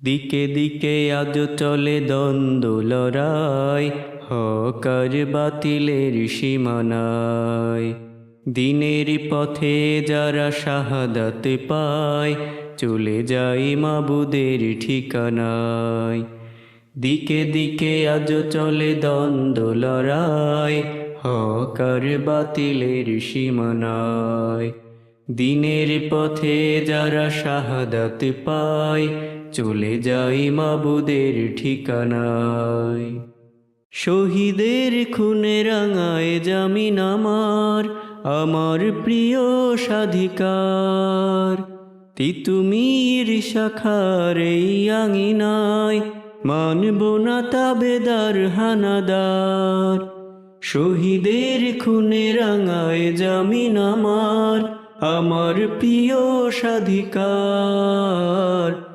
দিকে দিকে আজ চলে দ্বন্দ্ব লড়াই, হক আর বাতিলের সীমানায়। দিনের পথে যারা শাহাদাত পায়, চলে যায় মাবুদের ঠিকানায়। দিকে দিকে আজ চলে দ্বন্দ্ব লড়াই, হক আর বাতিলের সীমানায়। দিনের পথে যারা শাহাদাত পায়, চলে যায় মাবুদের ঠিকানায়। শহীদের খুনে রাঙায় জামিন আমার, আমার প্রিয় স্বাধিকার। তিতুমির শাখার এই আঙিনায়, মানব না তাবেদার হানাদার। শহীদের খুনে রাঙায় জামিন আমার, আমার প্রিয় স্বাধিকার।